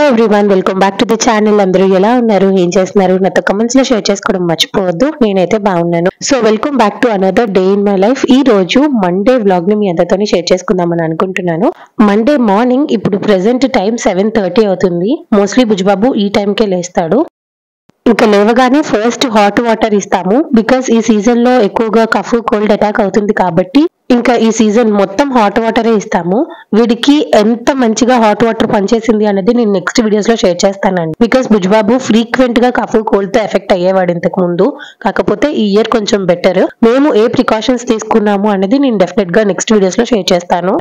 Everyone, welcome back to the channel. అందరూ ఎలా ఉన్నారు, ఏం చేస్తున్నారు? నాతో కమెంట్స్ లో షేర్ చేసుకోవడం మర్చిపోవద్దు. నేనైతే బాగున్నాను. So welcome back to another day in my life. ఈ రోజు మండే వ్లాగ్ ని మీ అందరితో షేర్ చేసుకుందామని అనుకుంటున్నాను. మండే మార్నింగ్ ఇప్పుడు ప్రెసెంట్ టైం 7:30 అవుతుంది. మోస్ట్లీ బుజ్జిబాబు ఈ టైంకే లేస్తాడు. ఇంకా లేవగానే ఫస్ట్ హాట్ వాటర్ ఇస్తాము. బికాస్ ఈ సీజన్ లో ఎక్కువగా కఫ్ కోల్డ్ అటాక్ అవుతుంది కాబట్టి ఇంకా ఈ సీజన్ మొత్తం హాట్ వాటరే ఇస్తాము. వీడికి ఎంత మంచిగా హాట్ వాటర్ పనిచేసింది అనేది నేను నెక్స్ట్ వీడియోస్ లో షేర్ చేస్తానండి. బికాస్ బుజ్బాబు ఫ్రీక్వెంట్ గా కఫ్ కోల్డ్ తో ఎఫెక్ట్ అయ్యేవాడు ఇంతకు ముందు. కాకపోతే ఈ ఇయర్ కొంచెం బెటర్. మేము ఏ ప్రికాషన్స్ తీసుకున్నాము అనేది నేను డెఫినెట్ గా నెక్స్ట్ వీడియోస్ లో షేర్ చేస్తాను.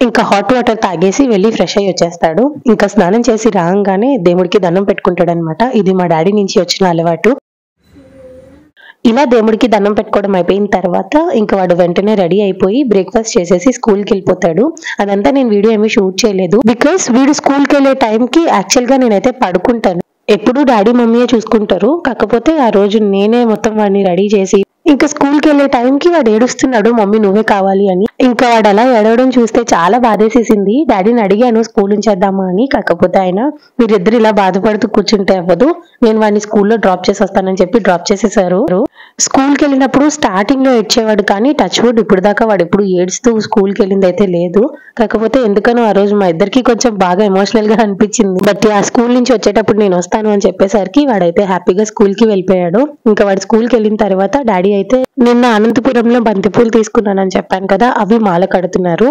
ఇంకా హాట్ వాటర్ తాగేసి వెళ్ళి ఫ్రెష్ అయ్యి వచ్చేస్తాడు. ఇంకా స్నానం చేసి రాగానే దేవుడికి దండం పెట్టుకుంటాడు అనమాట. ఇది మా డాడీ నుంచి వచ్చిన అలవాటు. ఇలా దేవుడికి దండం పెట్టుకోవడం అయిపోయిన తర్వాత ఇంకా వాడు వెంటనే రెడీ అయిపోయి బ్రేక్ఫాస్ట్ చేసేసి స్కూల్కి వెళ్ళిపోతాడు. అదంతా నేను వీడియో ఏమీ షూట్ చేయలేదు. బికాస్ వీడు స్కూల్కి వెళ్ళే టైంకి యాక్చువల్ గా నేనైతే పడుకుంటాను. ఎప్పుడు డాడీ మమ్మీయే చూసుకుంటారు. కాకపోతే ఆ రోజు నేనే మొత్తం వాడిని రెడీ చేసి ఇంకా స్కూల్కి వెళ్ళే టైంకి వాడు ఏడుస్తున్నాడు, మమ్మీ నువ్వే కావాలి అని. ఇంకా వాడు అలా ఏడవడం చూస్తే చాలా బాధేసేసింది. డాడీని అడిగాను స్కూల్ ఉంచేద్దామా అని. కాకపోతే ఆయన మీరిద్దరు ఇలా బాధపడుతూ కూర్చుంటే అవ్వదు, నేను వాడిని స్కూల్లో డ్రాప్ చేసి వస్తానని చెప్పి డ్రాప్ చేసేసారు. స్కూల్కి వెళ్ళినప్పుడు స్టార్టింగ్ లో ఏడ్చేవాడు, కానీ టచ్ వుడ్ ఇప్పుడు దాకా వాడు ఎప్పుడు ఏడుస్తూ స్కూల్కి వెళ్ళింది అయితే లేదు. కాకపోతే ఎందుకనో ఆ రోజు మా ఇద్దరికి కొంచెం బాగా ఎమోషనల్ గా అనిపించింది. బట్ ఆ స్కూల్ నుంచి వచ్చేటప్పుడు నేను వస్తాను అని చెప్పేసరికి వాడైతే హ్యాపీగా స్కూల్ కి వెళ్ళిపోయాడు. ఇంకా వాడు స్కూల్కి వెళ్ళిన తర్వాత డాడీ అయితే నిన్న అనంతపురంలో బంతిపూలు తీసుకున్నానని చెప్పాను కదా, అవి మాల కడుతున్నారు.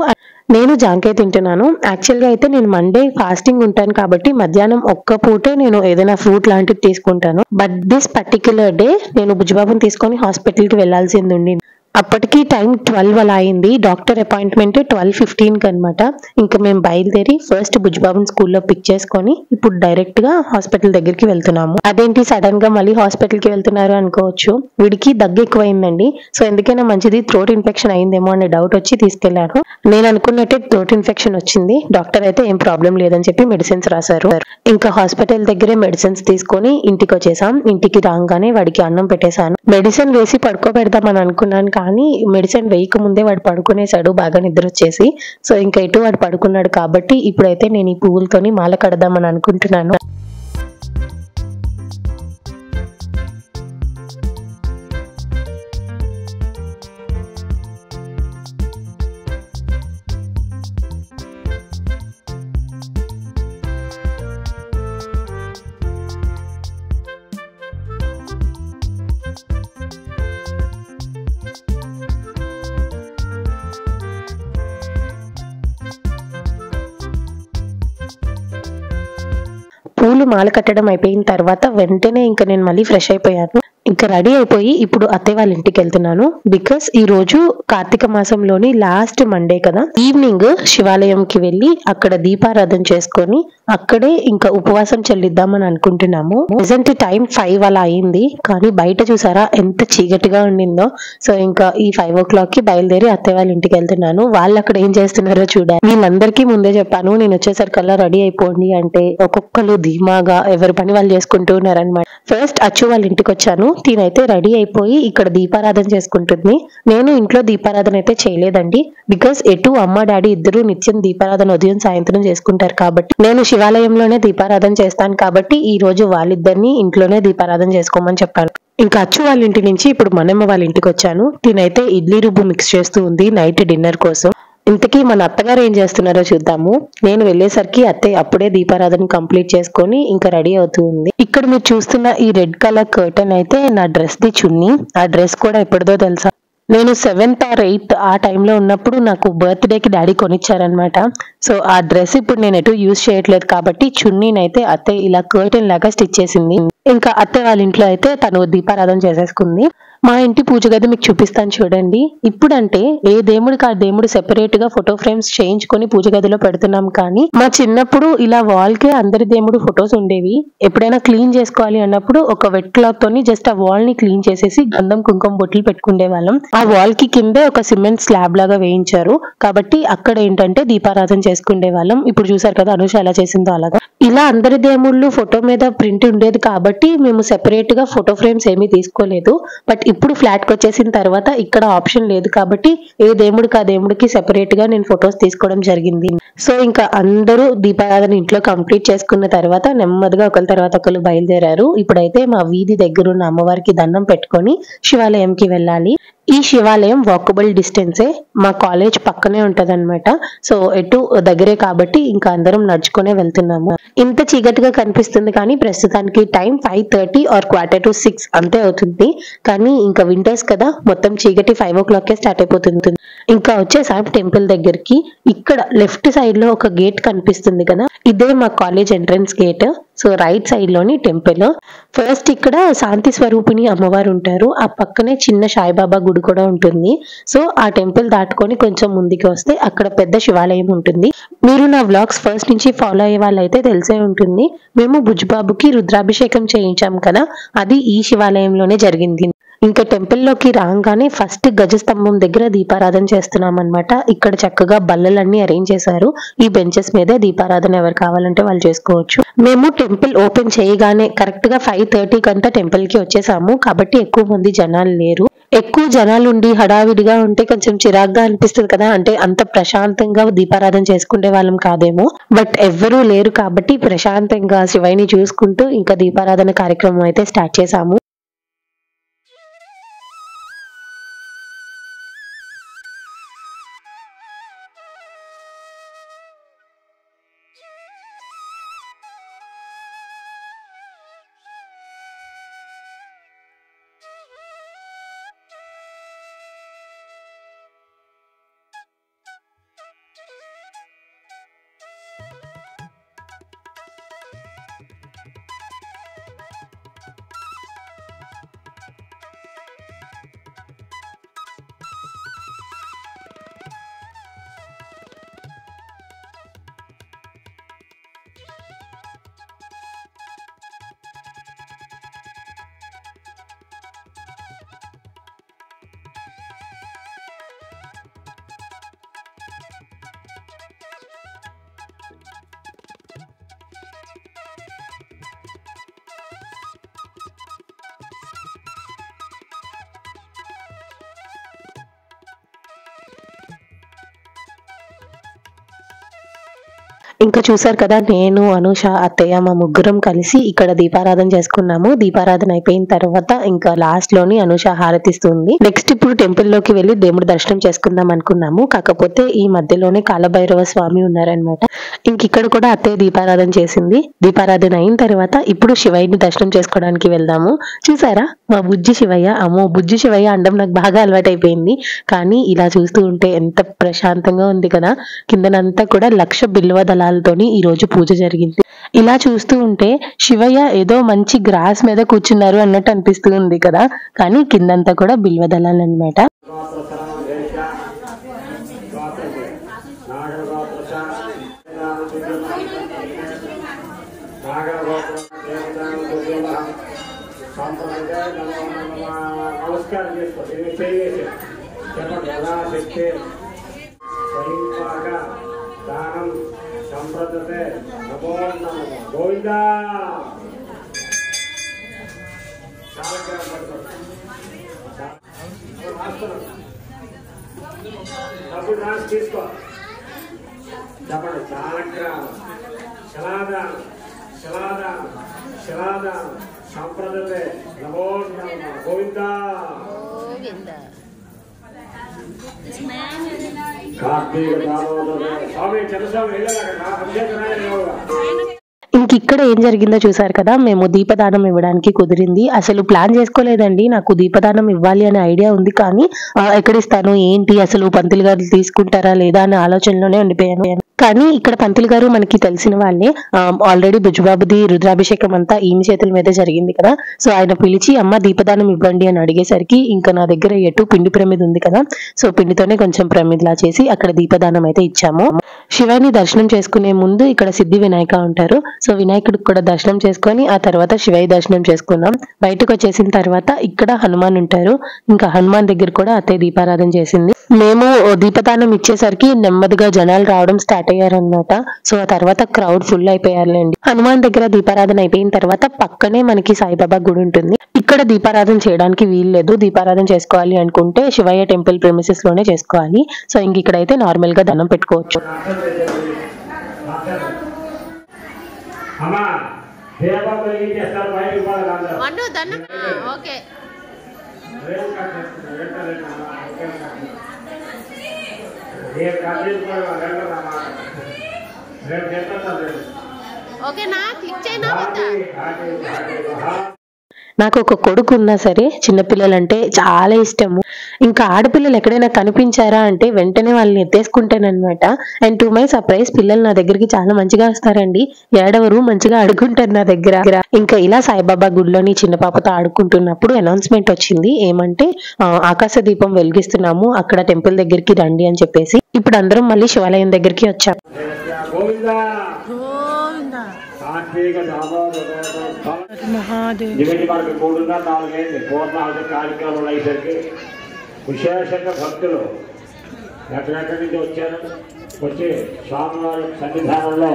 నేను జాంకాయ తింటున్నాను. యాక్చువల్ గా అయితే నేను మండే ఫాస్టింగ్ ఉంటాను కాబట్టి మధ్యాహ్నం ఒక్క పూటే నేను ఏదైనా ఫ్రూట్ లాంటిది తీసుకుంటాను. బట్ దిస్ పర్టిక్యులర్ డే నేను బుజ్జిబాబుని తీసుకొని హాస్పిటల్ కి వెళ్లాల్సింది ఉండి అప్పటికి టైం 12 అలా అయింది. డాక్టర్ అపాయింట్మెంట్ 12:15 అనమాట. ఇంకా మేము బయలుదేరి ఫస్ట్ బుజ్జిబాబుని స్కూల్లో పిక్ చేసుకొని ఇప్పుడు డైరెక్ట్ గా హాస్పిటల్ దగ్గరికి వెళ్తున్నాము. అదేంటి సడన్ గా మళ్ళీ హాస్పిటల్ కి వెళ్తున్నారు అనుకోవచ్చు. వీడికి దగ్గు ఎక్కువైందండి. సో ఎందుకైనా మంచిది థ్రోట్ ఇన్ఫెక్షన్ అయిందేమో అనే డౌట్ వచ్చి తీసుకెళ్లాను. నేను అనుకున్నట్టే థ్రోట్ ఇన్ఫెక్షన్ వచ్చింది. డాక్టర్ అయితే ఏం ప్రాబ్లం లేదని చెప్పి మెడిసిన్స్ రాశారు. ఇంకా హాస్పిటల్ దగ్గరే మెడిసిన్స్ తీసుకొని ఇంటికి వచ్చేసాం. ఇంటికి రాగానే వాడికి అన్నం పెట్టేశాను. మెడిసిన్ వేసి పడుకోబెడదామని అనుకున్నాను, కానీ మెడిసిన్ వేయక ముందే వాడు పడుకునేసాడు బాగా నిద్ర వచ్చేసి. సో ఇంకా ఇటు వాడు పడుకున్నాడు కాబట్టి ఇప్పుడైతే నేను ఈ పువ్వులతోని మాల కడదామని అనుకుంటున్నాను. పూలు మాల కట్టడం అయిపోయిన తర్వాత వెంటనే ఇంకా నేను మళ్ళీ ఫ్రెష్ అయిపోయాను. ఇంకా రెడీ అయిపోయి ఇప్పుడు అత్తయ్య వాళ్ళ ఇంటికి వెళ్తున్నాను. బికాస్ ఈ రోజు కార్తీక మాసంలోని లాస్ట్ మండే కదా. ఈవినింగ్ శివాలయంకి వెళ్ళి అక్కడ దీపారాధన చేసుకొని అక్కడే ఇంకా ఉపవాసం చెల్లిద్దామని అనుకుంటున్నాము. ప్రెసెంట్ టైం 5 అలా అయింది, కానీ బయట చూసారా ఎంత చీకటిగా ఉండిందో. సో ఇంకా ఈ 5 o'clock కి బయలుదేరి అత్తయ్య వాళ్ళ ఇంటికి వెళ్తున్నాను. వాళ్ళు అక్కడ ఏం చేస్తున్నారో చూడాలి. వీళ్ళందరికీ ముందే చెప్పాను, నేను వచ్చేసరికల్లా రెడీ అయిపోండి అంటే ఒక్కొక్కరు ధీమాగా ఎవరి పని వాళ్ళు చేసుకుంటూ ఉన్నారనమాట. ఫస్ట్ అచ్చు వాళ్ళ ఇంటికి వచ్చాను. తినైతే రెడీ అయిపోయి ఇక్కడ దీపారాధన చేసుకుంటుంది. నేను ఇంట్లో దీపారాధన అయితే చేయలేదండి. బికాస్ ఎటు అమ్మ డాడీ ఇద్దరు నిత్యం దీపారాధన ఉదయం సాయంత్రం చేసుకుంటారు కాబట్టి నేను శివాలయంలోనే దీపారాధన చేస్తాను కాబట్టి ఈ రోజు వాళ్ళిద్దరిని ఇంట్లోనే దీపారాధన చేసుకోమని చెప్పాను. ఇంకా అచ్చు వాళ్ళ ఇంటి నుంచి ఇప్పుడు మనమ్మ వాళ్ళ ఇంటికి వచ్చాను. తినైతే ఇడ్లీ రుబ్బు మిక్స్ చేస్తూ ఉంది నైట్ డిన్నర్ కోసం. ఇంతకీ మన అత్తగారు ఏం చేస్తున్నారో చూద్దాము. నేను వెళ్ళేసరికి అత్తయ్య అప్పుడే దీపారాధన కంప్లీట్ చేసుకొని ఇంకా రెడీ అవుతూ ఉంది. ఇక్కడ మీరు చూస్తున్న ఈ రెడ్ కలర్ కర్టన్ అయితే నా డ్రెస్ ది చున్నీ. ఆ డ్రెస్ కూడా ఎప్పటిదో తెలుసా, నేను 7th or 8th ఆ టైంలో ఉన్నప్పుడు నాకు బర్త్డేకి డాడీ కొనిచ్చారనమాట. సో ఆ డ్రెస్ ఇప్పుడు నేను ఎటు యూజ్ చేయట్లేదు కాబట్టి చున్నీనైతే అత్తయ్య ఇలా కర్టన్ లాగా స్టిచ్ చేసింది. ఇంకా అత్తయ్య వాళ్ళ ఇంట్లో అయితే తను దీపారాధన చేసేసుకుంది. మా ఇంటి పూజ గది మీకు చూపిస్తాను చూడండి. ఇప్పుడంటే ఏ దేవుడికి ఆ దేవుడు సెపరేట్ గా ఫోటో ఫ్రేమ్స్ చేయించుకొని పూజ గదిలో పెడుతున్నాం, కానీ మా చిన్నప్పుడు ఇలా వాల్ కే అందరి దేవుడు ఫొటోస్ ఉండేవి. ఎప్పుడైనా క్లీన్ చేసుకోవాలి అన్నప్పుడు ఒక వెట్ క్లాత్ తోని జస్ట్ ఆ వాల్ ని క్లీన్ చేసేసి గంధం కుంకుమ బొట్లు పెట్టుకునే వాళ్ళం. ఆ వాల్ కి కిందే ఒక సిమెంట్ స్లాబ్ లాగా వేయించారు కాబట్టి అక్కడ ఏంటంటే దీపారాధన చేసుకునే వాళ్ళం. ఇప్పుడు చూసారు కదా అనుష ఎలా చేసిందో అలాగా. ఇలా అందరి దేవుళ్ళు ఫోటో మీద ప్రింట్ ఉండేది కాబట్టి కాబట్టి మేము సెపరేట్ గా ఫోటో ఫ్రేమ్స్ ఏమీ తీసుకోలేదు. బట్ ఇప్పుడు ఫ్లాట్ కి వచ్చేసిన తర్వాత ఇక్కడ ఆప్షన్ లేదు కాబట్టి ఏ దేవుడికి ఆ దేవుడికి సెపరేట్ గా నేను ఫొటోస్ తీసుకోవడం జరిగింది. సో ఇంకా అందరూ దీపారాధన ఇంట్లో కంప్లీట్ చేసుకున్న తర్వాత నెమ్మదిగా ఒకరి తర్వాత ఒకరు బయలుదేరారు. ఇప్పుడైతే మా వీధి దగ్గర ఉన్న అమ్మవారికి దండం పెట్టుకొని శివాలయంకి వెళ్ళాలి. ఈ శివాలయం వాకబుల్ డిస్టెన్సే, మా కాలేజ్ పక్కనే ఉంటది అనమాట. సో ఎటు దగ్గరే కాబట్టి ఇంకా అందరం నడుచుకునే వెళ్తున్నాము. ఇంత చీకటిగా కనిపిస్తుంది కానీ ప్రస్తుతానికి టైం 5:30 ఆర్ 5:45 అంతే అవుతుంది. కానీ ఇంకా వింటర్స్ కదా, మొత్తం చీకటి 5 o'clock స్టార్ట్ అయిపోతుంది. ఇంకా వచ్చేసాం టెంపుల్ దగ్గరికి. ఇక్కడ లెఫ్ట్ సైడ్ లో ఒక గేట్ కనిపిస్తుంది కదా, ఇదే మా college entrance gate. So right side లోని టెంపుల్. ఫస్ట్ ఇక్కడ శాంతి స్వరూపిణి అమ్మవారు ఉంటారు, ఆ పక్కనే చిన్న సాయిబాబా గుడి కూడా ఉంటుంది. సో ఆ టెంపుల్ దాటుకొని కొంచెం ముందుకు వస్తే అక్కడ పెద్ద శివాలయం ఉంటుంది. మీరు నా వ్లాగ్స్ ఫస్ట్ నుంచి ఫాలో అయ్యే వాళ్ళైతే తెలిసే ఉంటుంది, మేము బుజ్జిబాబుకి రుద్రాభిషేకం చేయించాం కదా, అది ఈ శివాలయంలోనే జరిగింది. ఇంకా టెంపుల్ లోకి రాగానే ఫస్ట్ గజస్తంభం దగ్గర దీపారాధన చేస్తున్నాం అనమాట. ఇక్కడ చక్కగా బల్లలన్నీ అరేంజ్ చేశారు. ఈ బెంచెస్ మీదే దీపారాధన ఎవరు కావాలంటే వాళ్ళు చేసుకోవచ్చు. మేము టెంపుల్ ఓపెన్ చేయగానే కరెక్ట్ గా 5:30 కంతా టెంపుల్ కి వచ్చేసాము. కాబట్టి ఎక్కువ మంది జనాలు లేరు. ఎక్కువ జనాలు ఉండి హడావిడిగా ఉంటే కొంచెం చిరాగ్గా అనిపిస్తుంది కదా, అంటే అంత ప్రశాంతంగా దీపారాధన చేసుకునే వాళ్ళం కాదేమో. బట్ ఎవ్వరూ లేరు కాబట్టి ప్రశాంతంగా శివయ్యని చూసుకుంటూ ఇంకా దీపారాధన కార్యక్రమం అయితే స్టార్ట్ చేసాము. ఇంకా చూసారు కదా, నేను అనూష అత్తయ్య మా ముగ్గురం కలిసి ఇక్కడ దీపారాధన చేసుకున్నాము. దీపారాధన అయిపోయిన తర్వాత ఇంకా లాస్ట్ లోని అనూష హారతిస్తుంది. నెక్స్ట్ ఇప్పుడు టెంపుల్ లోకి వెళ్ళి దేవుడి దర్శనం చేసుకుందాం అనుకున్నాము. కాకపోతే ఈ మధ్యలోనే కాలభైరవ స్వామి ఉన్నారనమాట. ఇంక ఇక్కడ కూడా అత్తయ్య దీపారాధన చేసింది. దీపారాధన అయిన తర్వాత ఇప్పుడు శివయ్యని దర్శనం చేసుకోవడానికి వెళ్దాము. చూసారా మా బుజ్జి శివయ్య. అమ్మో, బుజ్జి శివయ్య అండం నాకు బాగా అలవాటు అయిపోయింది. కానీ ఇలా చూస్తూ ఉంటే ఎంత ప్రశాంతంగా ఉంది కదా. కిందనంతా కూడా 1,00,000 బిల్వ దళాలతోని ఈ రోజు పూజ జరిగింది. ఇలా చూస్తూ ఉంటే శివయ్య ఏదో మంచి గ్రాస్ మీద కూర్చున్నారు అన్నట్టు అనిపిస్తూ ఉంది కదా, కానీ కిందంతా కూడా బిల్వ దళాలు అన్నమాట. నమస్కారం చేసుకోండి. చెప్పండి ఎలా శక్తి స్వయంగా దానం సంప్రదతే నమో నమః గోవిందా. డబ్బు రాసి తీసుకో. చెప్పండి చాలగ్రామ శిలాదానం శిలాదానం శిలాదానం సంప్రదతే నమో నమః గోవిందా. ఇంక ఇక్కడ ఏం జరిగిందో చూసారు కదా, మేము దీపదానం ఇవ్వడానికి కుదిరింది. అసలు ప్లాన్ చేసుకోలేదండి, నాకు దీపదానం ఇవ్వాలి అనే ఐడియా ఉంది కానీ ఎక్కడ ఇస్తాను ఏంటి, అసలు పంతులు గారు తీసుకుంటారా లేదా అనే ఆలోచనలోనే ఉండిపోయాను. కానీ ఇక్కడ పంతులు గారు మనకి తెలిసిన వాళ్ళే. ఆల్రెడీ బుజ్జిబాబుది రుద్రాభిషేకం అంతా ఈమె చేతుల మీద జరిగింది కదా. సో ఆయన పిలిచి అమ్మ దీపదానం ఇవ్వండి అని అడిగేసరికి ఇంకా నా దగ్గర ఎటు పిండి ప్రమిది ఉంది కదా, సో పిండితోనే కొంచెం ప్రమిదిలా చేసి అక్కడ దీపదానం అయితే ఇచ్చాము. శివాని దర్శనం చేసుకునే ముందు ఇక్కడ సిద్ధి వినాయక ఉంటారు. సో వినాయకుడికి కూడా దర్శనం చేసుకొని ఆ తర్వాత శివయ్య దర్శనం చేసుకున్నాం. బయటకు వచ్చేసిన తర్వాత ఇక్కడ హనుమాన్ ఉంటారు. ఇంకా హనుమాన్ దగ్గర కూడా అత్తయ్య దీపారాధన చేసింది. మేము దీపదానం ఇచ్చేసరికి నెమ్మదిగా జనాలు రావడం స్టార్ట్ స్టార్ట్ అయ్యారనమాట. సో ఆ తర్వాత క్రౌడ్ ఫుల్ అయిపోయారులేండి. హనుమాన్ దగ్గర దీపారాధన అయిపోయిన తర్వాత పక్కనే మనకి సాయిబాబా గుడి ఉంటుంది. ఇక్కడ దీపారాధన చేయడానికి వీలు లేదు. దీపారాధన చేసుకోవాలి అనుకుంటే శివయ్య టెంపుల్ ప్రెమిసెస్ లోనే చేసుకోవాలి. సో ఇంక ఇక్కడైతే నార్మల్ గా దండం పెట్టుకోవచ్చు. నాకు ఒక కొడుకు ఉన్నా సరే చిన్నపిల్లలంటే చాలా ఇష్టము. ఇంకా ఆడపిల్లలు ఎక్కడైనా కనిపించారా అంటే వెంటనే వాళ్ళని ఎత్తేసుకుంటానన్నమాట. అండ్ టు మై సర్ప్రైజ్ పిల్లలు నా దగ్గరికి చాలా మంచిగా వస్తారండి. ఏడవరు, మంచిగా ఆడుకుంటారు నా దగ్గర. ఇంకా ఇలా సాయిబాబా గుడిలోని చిన్న పాపతో ఆడుకుంటున్నప్పుడు అనౌన్స్మెంట్ వచ్చింది. ఏమంటే ఆకాశ దీపం వెలిగిస్తున్నాము, అక్కడ టెంపుల్ దగ్గరికి రండి అని చెప్పేసి. ఇప్పుడు అందరం మళ్ళీ శివాలయం దగ్గరికి వచ్చాం. విశేషంగా భక్తులు ఎక్కడెక్కడి నుంచి వచ్చారు, వచ్చి స్వామివారి సన్నిధానంలో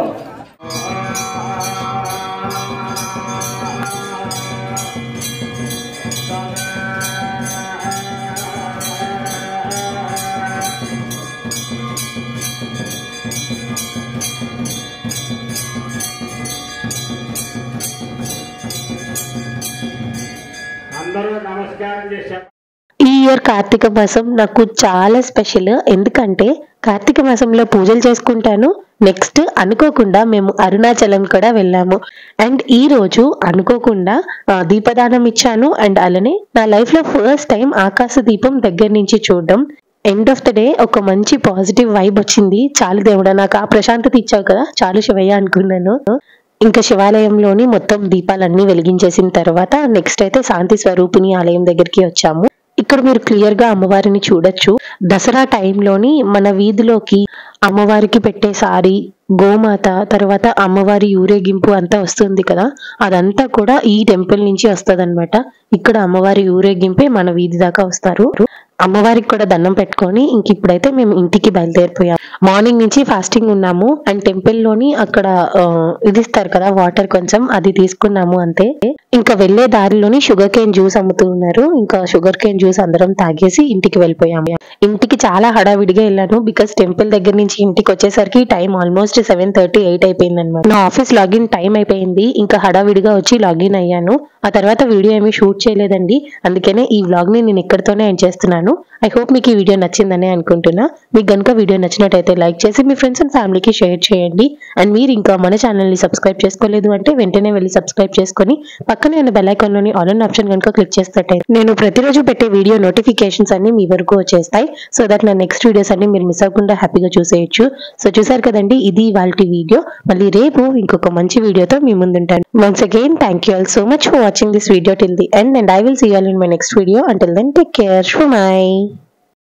అందరూ నమస్కారం చేశారు. ఈ ఇయర్ కార్తీక మాసం నాకు చాలా స్పెషల్. ఎందుకంటే కార్తీక మాసంలో పూజలు చేసుకుంటాను. నెక్స్ట్ అనుకోకుండా మేము అరుణాచలం కూడా వెళ్ళాము. అండ్ ఈ రోజు అనుకోకుండా దీపదానం ఇచ్చాను. అండ్ అలానే నా లైఫ్ లో ఫస్ట్ టైం ఆకాశ దీపం దగ్గర నుంచి చూడడం. ఎండ్ ఆఫ్ ద డే ఒక మంచి పాజిటివ్ వైబ్ వచ్చింది. చాలు దేవుడా, నాకు ఆ ప్రశాంతత ఇచ్చావు కదా, చాలు శివయ్య అనుకున్నాను. ఇంకా శివాలయంలోని మొత్తం దీపాలన్నీ వెలిగించేసిన తర్వాత నెక్స్ట్ అయితే శాంతి స్వరూపిణి ఆలయం దగ్గరికి వచ్చాము. ఇక్కడ మీరు క్లియర్ గా అమ్మవారిని చూడొచ్చు. దసరా టైంలోని మన వీధిలోకి అమ్మవారికి పెట్టే సారీ, గోమాత, తర్వాత అమ్మవారి ఊరేగింపు అంతా వస్తుంది కదా, అదంతా కూడా ఈ టెంపుల్ నుంచి వస్తదన్నమాట. ఇక్కడ అమ్మవారి ఊరేగింపే మన వీధి దాకా వస్తారు. అమ్మవారికి కూడా దండం పెట్టుకొని ఇంక ఇప్పుడైతే మేము ఇంటికి బయలుదేరిపోయాం. మార్నింగ్ నుంచి ఫాస్టింగ్ ఉన్నాము. అండ్ టెంపుల్ లోని అక్కడ ఇది ఇస్తారు కదా వాటర్, కొంచెం అది తీసుకున్నాము అంతే. ఇంకా వెళ్లే దారిలోని షుగర్ కేన్ జ్యూస్ అమ్ముతూ ఉన్నారు. ఇంకా షుగర్ కేన్ జ్యూస్ అందరం తాగేసి ఇంటికి వెళ్ళిపోయాము. ఇంటికి చాలా హడావిడిగా వెళ్ళాను. బికాస్ టెంపుల్ దగ్గర నుంచి ఇంటికి వచ్చేసరికి టైం ఆల్మోస్ట్ 7:30, 8 అయిపోయింది అనమాట. నా ఆఫీస్ లాగిన్ టైం అయిపోయింది. ఇంకా హడావిడిగా వచ్చి లాగిన్ అయ్యాను. ఆ తర్వాత వీడియో ఏమీ షూట్ చేయలేదండి. అందుకనే ఈ వ్లాగ్ ని నేను ఇక్కడితోనే ఎండ్ చేస్తున్నాను. ఐ హోప్ మీకు ఈ వీడియో నచ్చిందని అనుకుంటున్నా. మీకు గనుక వీడియో నచ్చినట్టయితే లైక్ చేసి మీ ఫ్రెండ్స్ అండ్ ఫ్యామిలీకి షేర్ చేయండి. అండ్ మీరు ఇంకా మన ఛానల్ ని సబ్స్క్రైబ్ చేసుకోలేదు అంటే వెంటనే వెళ్ళి సబ్స్క్రైబ్ చేసుకొని పక్కనే ఉన్న బెల్ ఐకాన్ లోని ఆల్ అన్ ఆప్షన్ కనుక క్లిక్ చేసినట్టయితే నేను ప్రతిరోజు పెట్టే వీడియో నోటిఫికేషన్స్ అన్ని మీ వరకు వచ్చేస్తాయి. సో దట్ నా నెక్స్ట్ వీడియోస్ అన్ని మీరు మిస్ అవ్వకుండా హ్యాపీగా చూసేయచ్చు. సో చూసారు కదండి, ఇది ఇవాల్టి వీడియో. మళ్ళీ రేపు ఇంకొక మంచి వీడియోతో మీ ముందుంటాను. Once again thank you all so much for watching this video till the end, and I will see you all in my next video. Until then, take care. Bye.